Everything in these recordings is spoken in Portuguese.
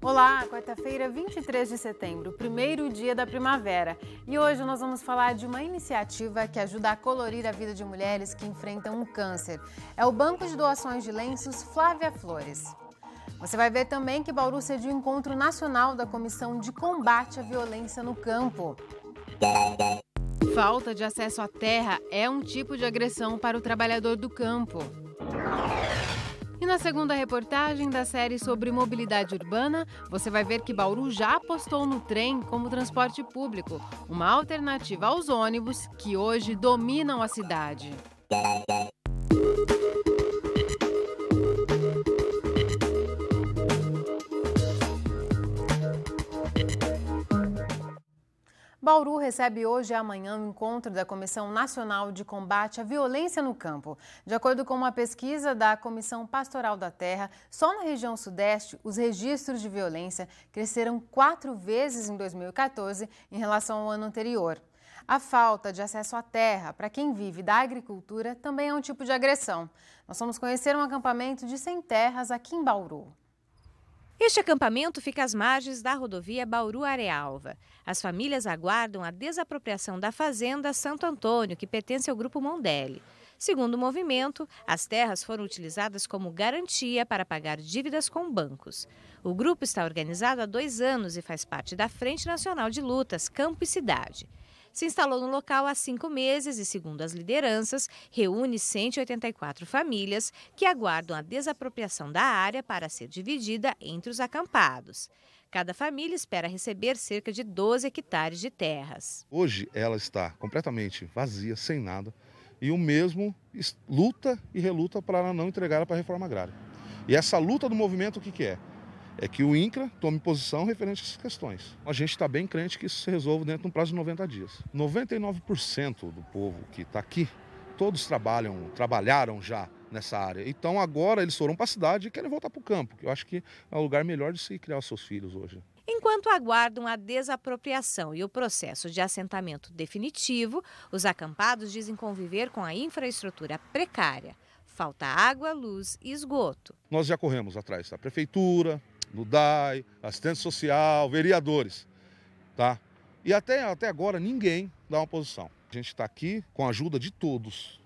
Olá, quarta-feira, 23 de setembro, primeiro dia da primavera. E hoje nós vamos falar de uma iniciativa que ajuda a colorir a vida de mulheres que enfrentam o câncer. É o Banco de Doações de Lenços Flávia Flores. Você vai ver também que Bauru cediu o encontro nacional da Comissão de Combate à Violência no Campo. Falta de acesso à terra é um tipo de agressão para o trabalhador do campo. E na segunda reportagem da série sobre mobilidade urbana, você vai ver que Bauru já apostou no trem como transporte público, uma alternativa aos ônibus que hoje dominam a cidade. Bauru recebe hoje e amanhã o encontro da Comissão Nacional de Combate à Violência no Campo. De acordo com uma pesquisa da Comissão Pastoral da Terra, só na região sudeste os registros de violência cresceram 4 vezes em 2014 em relação ao ano anterior. A falta de acesso à terra para quem vive da agricultura também é um tipo de agressão. Nós vamos conhecer um acampamento de sem terras aqui em Bauru. Este acampamento fica às margens da rodovia Bauru-Arealva. As famílias aguardam a desapropriação da fazenda Santo Antônio, que pertence ao Grupo Mondelli. Segundo o movimento, as terras foram utilizadas como garantia para pagar dívidas com bancos. O grupo está organizado há 2 anos e faz parte da Frente Nacional de Lutas Campo e Cidade. Se instalou no local há 5 meses e, segundo as lideranças, reúne 184 famílias que aguardam a desapropriação da área para ser dividida entre os acampados. Cada família espera receber cerca de 12 hectares de terras. Hoje ela está completamente vazia, sem nada, e o mesmo luta e reluta para ela não entregar para a reforma agrária. E essa luta do movimento, o que é? É que o INCRA tome posição referente a essas questões. A gente está bem crente que isso se resolve dentro de um prazo de 90 dias. 99% do povo que está aqui, todos trabalharam já nessa área. Então agora eles foram para a cidade e querem voltar para o campo, que eu acho que é o lugar melhor de se criar os seus filhos hoje. Enquanto aguardam a desapropriação e o processo de assentamento definitivo, os acampados dizem conviver com a infraestrutura precária. Falta água, luz e esgoto. Nós já corremos atrás da prefeitura, no DAI, assistente social, vereadores, tá? E até agora ninguém dá uma posição. A gente está aqui com a ajuda de todos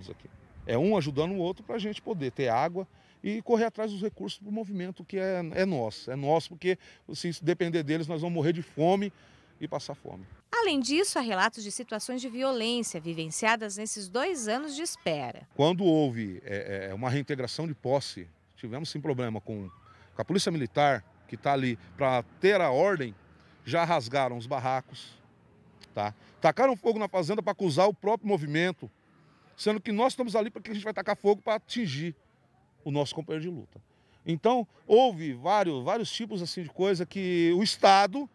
aqui. É um ajudando o outro para a gente poder ter água e correr atrás dos recursos do movimento que é nosso. É nosso porque se depender deles nós vamos morrer de fome e passar fome. Além disso, há relatos de situações de violência vivenciadas nesses 2 anos de espera. Quando houve uma reintegração de posse, tivemos sim problema com a polícia militar, que está ali para ter a ordem, já rasgaram os barracos, tá? Tacaram fogo na fazenda para acusar o próprio movimento, sendo que nós estamos ali porque a gente vai tacar fogo para atingir o nosso companheiro de luta. Então, houve vários tipos assim, de coisa que o Estado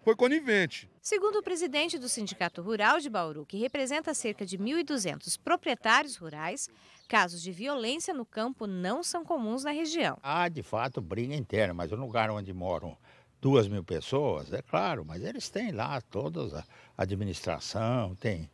foi conivente. Segundo o presidente do Sindicato Rural de Bauru, que representa cerca de 1.200 proprietários rurais, casos de violência no campo não são comuns na região. Há, de fato, briga interna, mas no lugar onde moram 2.000 pessoas, é claro, mas eles têm lá toda a administração, tem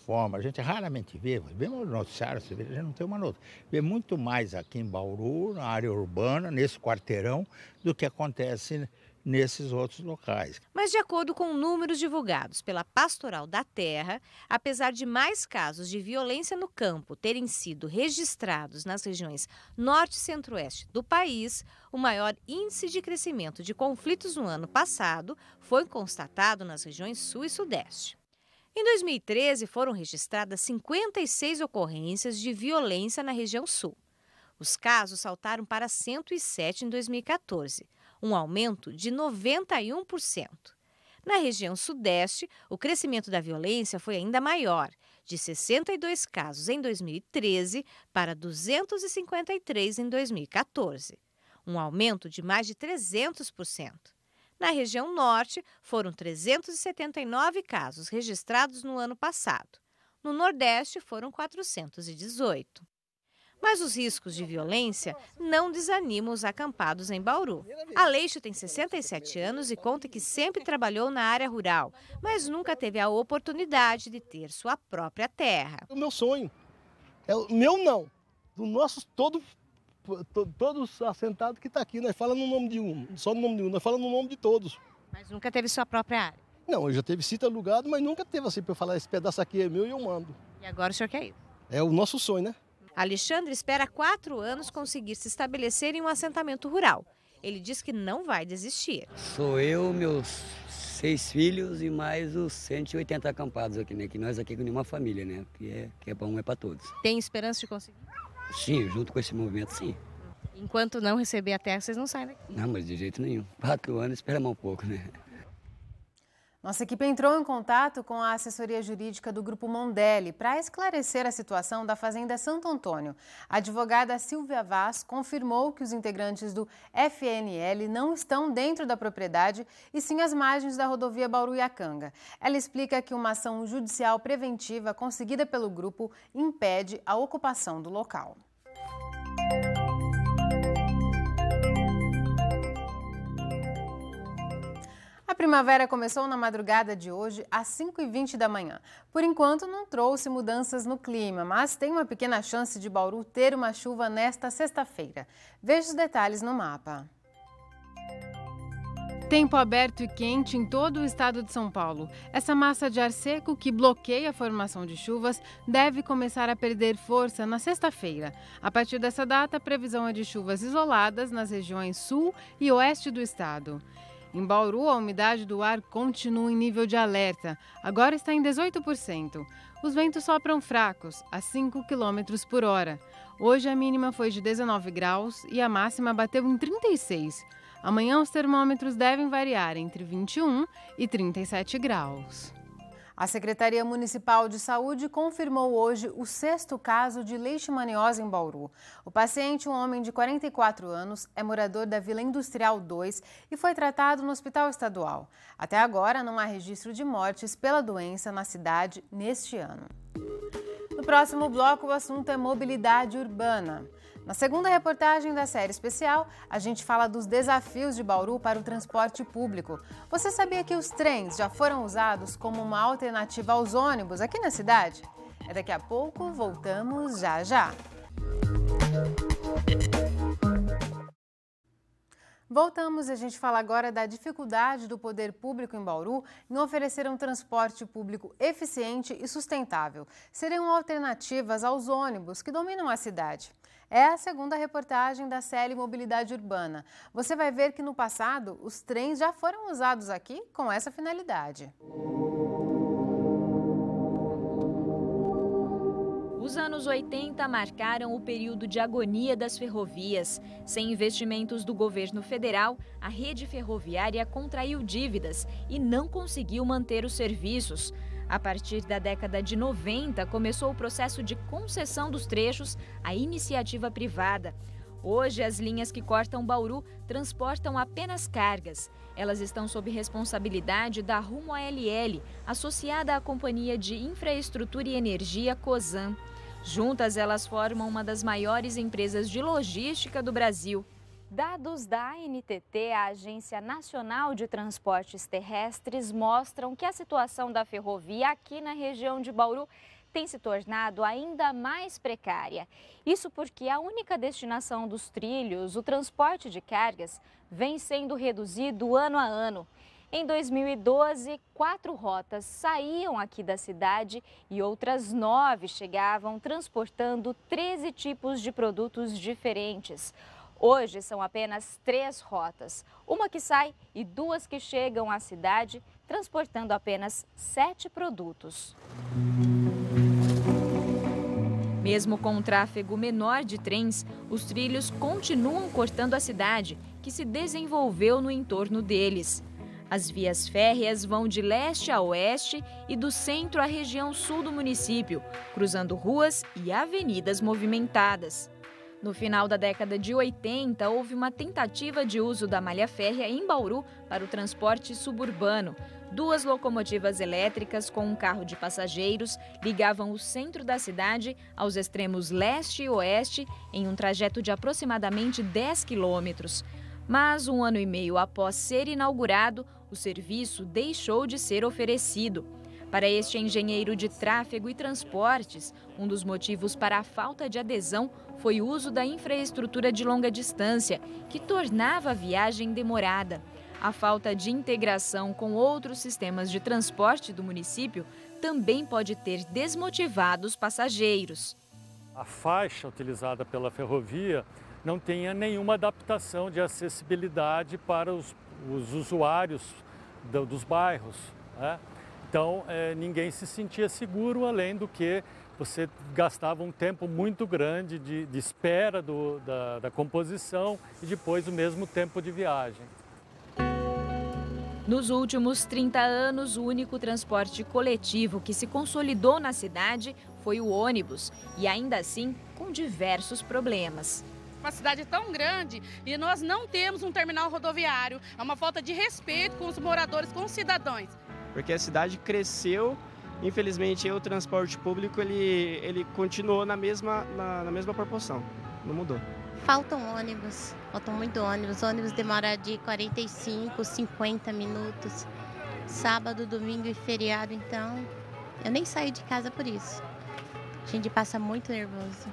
forma. A gente raramente vê no noticiário, a gente não tem uma nota. Vê muito mais aqui em Bauru, na área urbana, nesse quarteirão, do que acontece nesses outros locais. Mas de acordo com números divulgados pela Pastoral da Terra, apesar de mais casos de violência no campo terem sido registrados nas regiões norte e centro-oeste do país, o maior índice de crescimento de conflitos no ano passado foi constatado nas regiões sul e sudeste. Em 2013, foram registradas 56 ocorrências de violência na região sul. Os casos saltaram para 107 em 2014. Um aumento de 91%. Na região sudeste, o crescimento da violência foi ainda maior, de 62 casos em 2013 para 253 em 2014, um aumento de mais de 300%. Na região norte, foram 379 casos registrados no ano passado. No nordeste, foram 418. Mas os riscos de violência não desanimam os acampados em Bauru. Aleixo tem 67 anos e conta que sempre trabalhou na área rural, mas nunca teve a oportunidade de ter sua própria terra. O meu sonho, é o meu não, do nosso todo todos assentados que está aqui, nós falamos no nome de um, só no nome de um, nós falamos no nome de todos. Mas nunca teve sua própria área? Não, eu já teve sítio alugado, mas nunca teve assim para eu falar, esse pedaço aqui é meu e eu mando. E agora o senhor quer ir? É o nosso sonho, né? Alexandre espera 4 anos conseguir se estabelecer em um assentamento rural. Ele diz que não vai desistir. Sou eu, meus 6 filhos e mais os 180 acampados aqui, né? Que nós aqui com uma família, né? Que é bom, é para todos. Tem esperança de conseguir? Sim, junto com esse movimento, sim. Enquanto não receber a terra, vocês não saem daqui? Não, mas de jeito nenhum. 4 anos, espera mais um pouco, né? Nossa equipe entrou em contato com a assessoria jurídica do Grupo Mondelli para esclarecer a situação da Fazenda Santo Antônio. A advogada Silvia Vaz confirmou que os integrantes do FNL não estão dentro da propriedade e sim às margens da rodovia Bauru-Iacanga. Ela explica que uma ação judicial preventiva conseguida pelo grupo impede a ocupação do local. A primavera começou na madrugada de hoje, às 5h20 da manhã. Por enquanto, não trouxe mudanças no clima, mas tem uma pequena chance de Bauru ter uma chuva nesta sexta-feira. Veja os detalhes no mapa. Tempo aberto e quente em todo o estado de São Paulo. Essa massa de ar seco que bloqueia a formação de chuvas deve começar a perder força na sexta-feira. A partir dessa data, a previsão é de chuvas isoladas nas regiões sul e oeste do estado. Em Bauru, a umidade do ar continua em nível de alerta. Agora está em 18%. Os ventos sopram fracos, a 5 km por hora. Hoje a mínima foi de 19 graus e a máxima bateu em 36. Amanhã os termômetros devem variar entre 21 e 37 graus. A Secretaria Municipal de Saúde confirmou hoje o 6º caso de leishmaniose em Bauru. O paciente, um homem de 44 anos, é morador da Vila Industrial 2 e foi tratado no Hospital Estadual. Até agora, não há registro de mortes pela doença na cidade neste ano. No próximo bloco, o assunto é mobilidade urbana. Na segunda reportagem da série especial, a gente fala dos desafios de Bauru para o transporte público. Você sabia que os trens já foram usados como uma alternativa aos ônibus aqui na cidade? É daqui a pouco, voltamos já já. Voltamos e a gente fala agora da dificuldade do poder público em Bauru em oferecer um transporte público eficiente e sustentável. Seriam alternativas aos ônibus que dominam a cidade. É a segunda reportagem da série Mobilidade Urbana. Você vai ver que no passado os trens já foram usados aqui com essa finalidade. Os anos 80 marcaram o período de agonia das ferrovias. Sem investimentos do governo federal, a rede ferroviária contraiu dívidas e não conseguiu manter os serviços. A partir da década de 90, começou o processo de concessão dos trechos à iniciativa privada. Hoje, as linhas que cortam Bauru transportam apenas cargas. Elas estão sob responsabilidade da Rumo ALL, associada à Companhia de Infraestrutura e Energia Cosan. Juntas, elas formam uma das maiores empresas de logística do Brasil. Dados da ANTT, a Agência Nacional de Transportes Terrestres, mostram que a situação da ferrovia aqui na região de Bauru tem se tornado ainda mais precária. Isso porque a única destinação dos trilhos, o transporte de cargas, vem sendo reduzido ano a ano. Em 2012, 4 rotas saíam aqui da cidade e outras 9 chegavam transportando 13 tipos de produtos diferentes. Hoje são apenas 3 rotas, uma que sai e 2 que chegam à cidade, transportando apenas 7 produtos. Mesmo com um tráfego menor de trens, os trilhos continuam cortando a cidade, que se desenvolveu no entorno deles. As vias férreas vão de leste a oeste e do centro à região sul do município, cruzando ruas e avenidas movimentadas. No final da década de 80, houve uma tentativa de uso da malha férrea em Bauru para o transporte suburbano. 2 locomotivas elétricas com um carro de passageiros ligavam o centro da cidade aos extremos leste e oeste em um trajeto de aproximadamente 10 quilômetros. Mas 1 ano e meio após ser inaugurado, o serviço deixou de ser oferecido. Para este engenheiro de tráfego e transportes, um dos motivos para a falta de adesão foi o uso da infraestrutura de longa distância, que tornava a viagem demorada. A falta de integração com outros sistemas de transporte do município também pode ter desmotivado os passageiros. A faixa utilizada pela ferrovia não tenha nenhuma adaptação de acessibilidade para os usuários dos bairros, né? Então, ninguém se sentia seguro, além do que você gastava um tempo muito grande de espera da composição e depois o mesmo tempo de viagem. Nos últimos 30 anos, o único transporte coletivo que se consolidou na cidade foi o ônibus, e ainda assim com diversos problemas. Uma cidade tão grande e nós não temos um terminal rodoviário, é uma falta de respeito com os moradores, com os cidadãos. Porque a cidade cresceu, infelizmente o transporte público ele continuou na mesma proporção, não mudou. Faltam muito ônibus. Ônibus demora de 45, 50 minutos. Sábado, domingo e feriado, então eu nem saio de casa por isso. A gente passa muito nervoso.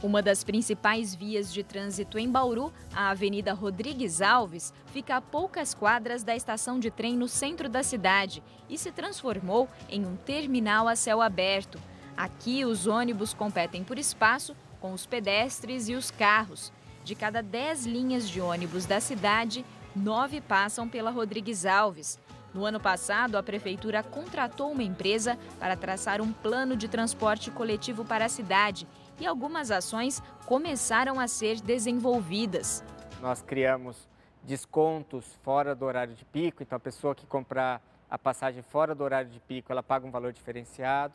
Uma das principais vias de trânsito em Bauru, a Avenida Rodrigues Alves, fica a poucas quadras da estação de trem no centro da cidade e se transformou em um terminal a céu aberto. Aqui, os ônibus competem por espaço com os pedestres e os carros. De cada 10 linhas de ônibus da cidade, 9 passam pela Rodrigues Alves. No ano passado, a prefeitura contratou uma empresa para traçar um plano de transporte coletivo para a cidade e algumas ações começaram a ser desenvolvidas. Nós criamos descontos fora do horário de pico, então a pessoa que comprar a passagem fora do horário de pico, ela paga um valor diferenciado.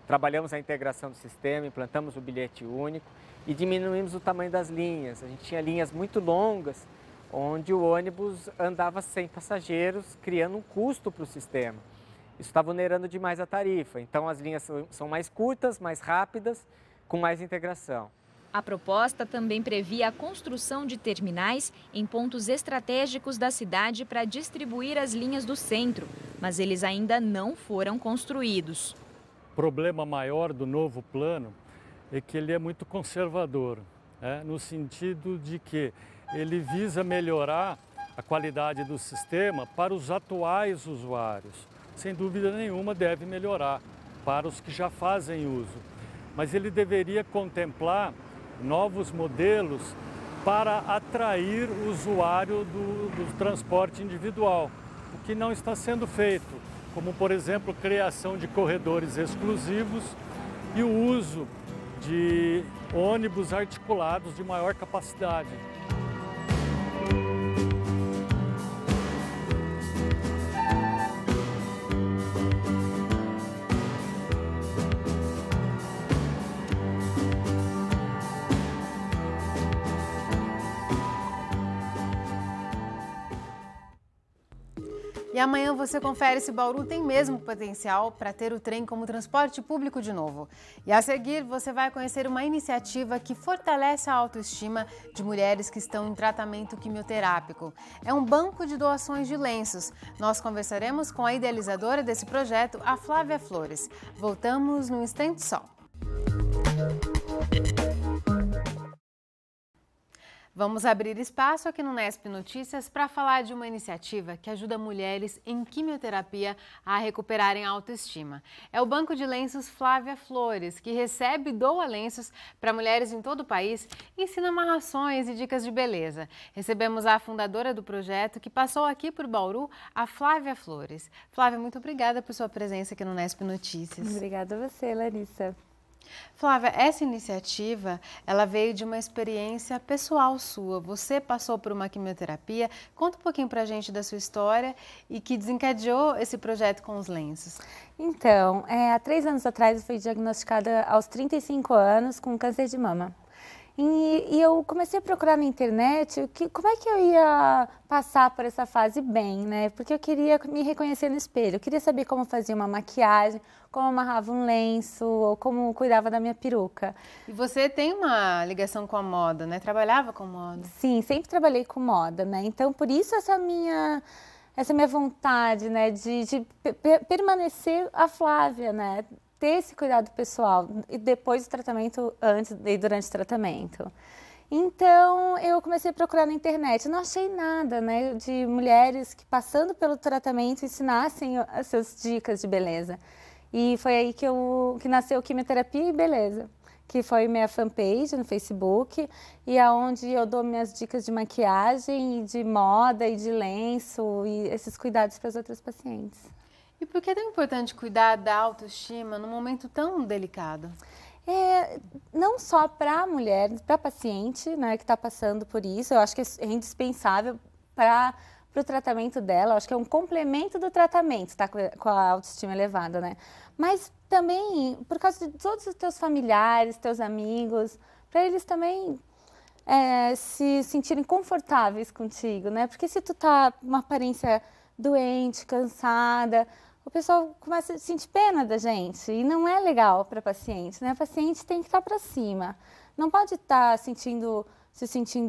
Trabalhamos a integração do sistema, implantamos o bilhete único e diminuímos o tamanho das linhas. A gente tinha linhas muito longas, onde o ônibus andava sem passageiros, criando um custo para o sistema. Isso está vulnerando demais a tarifa, então as linhas são mais curtas, mais rápidas, com mais integração. A proposta também previa a construção de terminais em pontos estratégicos da cidade para distribuir as linhas do centro, mas eles ainda não foram construídos. O problema maior do novo plano é que ele é muito conservador, no sentido de que ele visa melhorar a qualidade do sistema para os atuais usuários. Sem dúvida nenhuma deve melhorar para os que já fazem uso. Mas ele deveria contemplar novos modelos para atrair o usuário do transporte individual, o que não está sendo feito, como, por exemplo, criação de corredores exclusivos e o uso de ônibus articulados de maior capacidade. E amanhã você confere se Bauru tem mesmo potencial para ter o trem como transporte público de novo. E a seguir você vai conhecer uma iniciativa que fortalece a autoestima de mulheres que estão em tratamento quimioterápico. É um banco de doações de lenços. Nós conversaremos com a idealizadora desse projeto, a Flávia Flores. Voltamos num instante só. Vamos abrir espaço aqui no Nesp Notícias para falar de uma iniciativa que ajuda mulheres em quimioterapia a recuperarem a autoestima. É o Banco de Lenços Flávia Flores, que recebe e doa lenços para mulheres em todo o país e ensina amarrações e dicas de beleza. Recebemos a fundadora do projeto, que passou aqui por Bauru, a Flávia Flores. Flávia, muito obrigada por sua presença aqui no Nesp Notícias. Obrigada a você, Larissa. Flávia, essa iniciativa, ela veio de uma experiência pessoal sua. Você passou por uma quimioterapia. Conta um pouquinho pra gente da sua história e que desencadeou esse projeto com os lenços. Então, há 3 anos atrás eu fui diagnosticada aos 35 anos com câncer de mama. E eu comecei a procurar na internet como é que eu ia passar por essa fase bem, né? Porque eu queria me reconhecer no espelho, eu queria saber como fazia uma maquiagem, como amarrava um lenço, ou como cuidava da minha peruca. E você tem uma ligação com a moda, né? Trabalhava com moda. Sim, sempre trabalhei com moda, né? Então, por isso essa minha vontade, né, de permanecer a Flávia, né? ter esse cuidado pessoal, e depois do tratamento, antes e durante o tratamento. Então, eu comecei a procurar na internet. Não achei nada, né, de mulheres que, passando pelo tratamento, ensinassem essas dicas de beleza. E foi aí que nasceu Quimioterapia e Beleza, que foi minha fanpage no Facebook, e aonde eu dou minhas dicas de maquiagem, e de moda, e de lenço, e esses cuidados para as outras pacientes. E por que é tão importante cuidar da autoestima num momento tão delicado? Não só para a mulher, para a paciente, né, que está passando por isso, eu acho que é indispensável para o tratamento dela, eu acho que é um complemento do tratamento, estar com a autoestima elevada, né? Mas também por causa de todos os teus familiares, teus amigos, para eles também se sentirem confortáveis contigo, né? Porque se tu tá com uma aparência doente, cansada, o pessoal começa a sentir pena da gente e não é legal para a paciente, né? A paciente tem que estar para cima, não pode estar se sentindo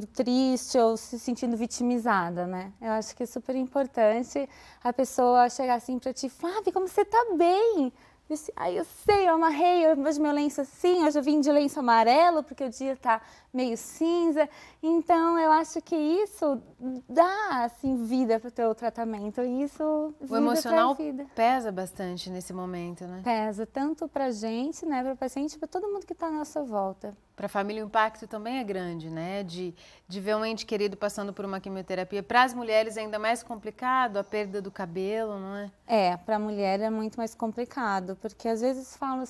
triste ou se sentindo vitimizada, né? Eu acho que é super importante a pessoa chegar assim para ti, Flávia, como você tá bem? Eu sei, eu amarrei, hoje meu lenço assim, hoje eu vim de lenço amarelo, porque o dia tá meio cinza. Então, eu acho que isso dá, assim, vida pro teu tratamento. Isso, o emocional pesa bastante nesse momento, né? Pesa, tanto pra gente, né, pra paciente, pra todo mundo que tá à nossa volta. Para a família o impacto também é grande, né? De ver um ente querido passando por uma quimioterapia. Para as mulheres é ainda mais complicado, a perda do cabelo, não é? Para a mulher é muito mais complicado, porque às vezes falam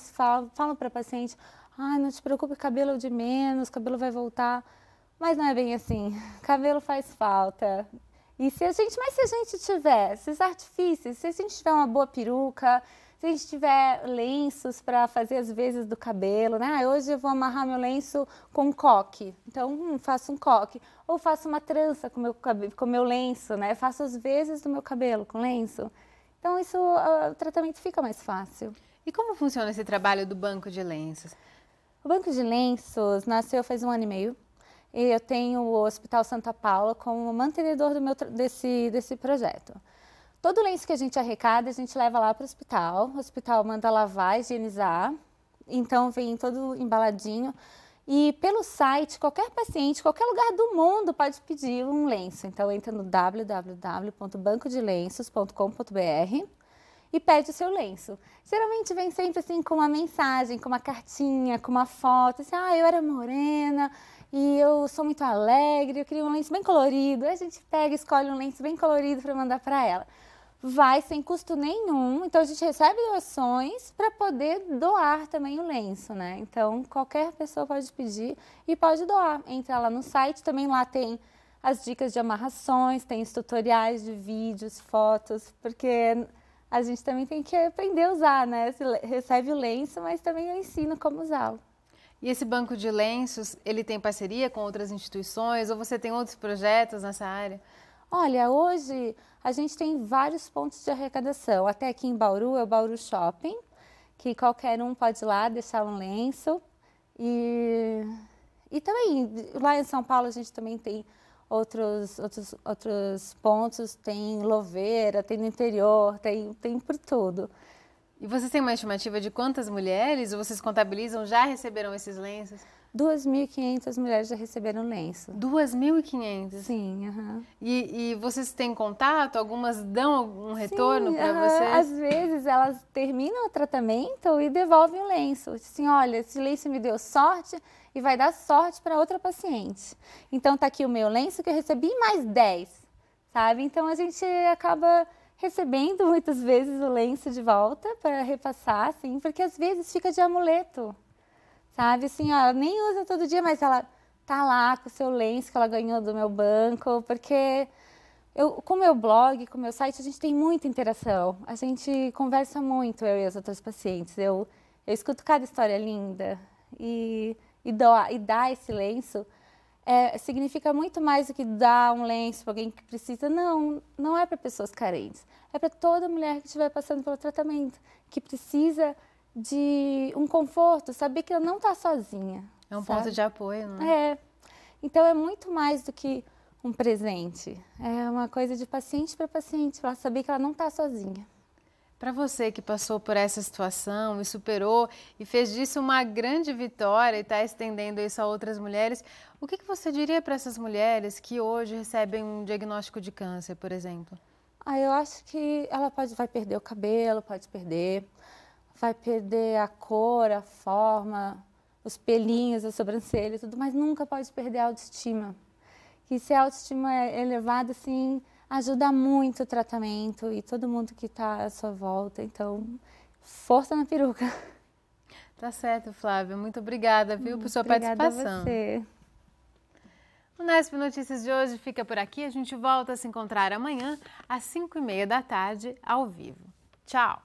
para a paciente, não te preocupe, cabelo é o de menos, cabelo vai voltar. Mas não é bem assim, cabelo faz falta. E se a gente tiver esses artifícios, se a gente tiver uma boa peruca, se a gente tiver lenços para fazer as vezes do cabelo, né? Hoje eu vou amarrar meu lenço com coque, então faço um coque. Ou faço uma trança com meu lenço, né? Faço as vezes do meu cabelo com lenço. Então o tratamento fica mais fácil. E como funciona esse trabalho do banco de lenços? O banco de lenços nasceu faz 1 ano e meio. E eu tenho o Hospital Santa Paula como mantenedor desse projeto. Todo lenço que a gente arrecada, a gente leva lá para o hospital manda lavar, higienizar, então vem todo embaladinho. E pelo site, qualquer paciente, qualquer lugar do mundo pode pedir um lenço. Então entra no www.bancodelenços.com.br e pede o seu lenço. Geralmente vem sempre assim com uma mensagem, com uma cartinha, com uma foto, assim, eu era morena e eu sou muito alegre, eu queria um lenço bem colorido. Aí a gente pega e escolhe um lenço bem colorido para mandar para ela. Vai sem custo nenhum, então a gente recebe doações para poder doar também o lenço, né? Então qualquer pessoa pode pedir e pode doar. Entra lá no site, também lá tem as dicas de amarrações, tem os tutoriais de vídeos, fotos, porque a gente também tem que aprender a usar, né? Você recebe o lenço, mas também eu ensino como usá-lo. E esse banco de lenços, ele tem parceria com outras instituições ou você tem outros projetos nessa área? Olha, hoje a gente tem vários pontos de arrecadação. Até aqui em Bauru é o Bauru Shopping, que qualquer um pode ir lá deixar um lenço. E também lá em São Paulo a gente também tem outros pontos, tem Louveira, tem no interior, tem por tudo. E vocês têm uma estimativa de quantas mulheres, ou vocês contabilizam, já receberam esses lenços? 2.500 mulheres já receberam lenço. 2.500? Sim, aham. E vocês têm contato? Algumas dão algum retorno para vocês? Às vezes elas terminam o tratamento e devolvem o lenço. Assim, olha, esse lenço me deu sorte e vai dar sorte para outra paciente. Então tá aqui o meu lenço que eu recebi mais 10, sabe? Então a gente acaba recebendo muitas vezes o lenço de volta para repassar, assim, porque às vezes fica de amuleto. Sabe, assim, ela nem usa todo dia, mas ela tá lá com o seu lenço que ela ganhou do meu banco, porque com o meu blog, com o meu site, a gente tem muita interação. A gente conversa muito, eu e as outras pacientes. Eu escuto cada história linda e dar esse lenço significa muito mais do que dar um lenço para alguém que precisa. Não é para pessoas carentes. É para toda mulher que estiver passando pelo tratamento, que precisa de um conforto, saber que ela não está sozinha. É um ponto de apoio, não é? Então é muito mais do que um presente. É uma coisa de paciente para paciente, ela saber que ela não está sozinha. Para você que passou por essa situação e superou e fez disso uma grande vitória e está estendendo isso a outras mulheres, o que você diria para essas mulheres que hoje recebem um diagnóstico de câncer, por exemplo? Eu acho que ela vai perder o cabelo, vai perder a cor, a forma, os pelinhos, a sobrancelha e tudo, mas nunca pode perder a autoestima. Que se a autoestima é elevada, assim, ajuda muito o tratamento e todo mundo que está à sua volta. Então, força na peruca. Tá certo, Flávia. Muito obrigada, viu, por sua participação. Obrigada a você. O Nesp Notícias de hoje fica por aqui. A gente volta a se encontrar amanhã, às 5h30 da tarde, ao vivo. Tchau!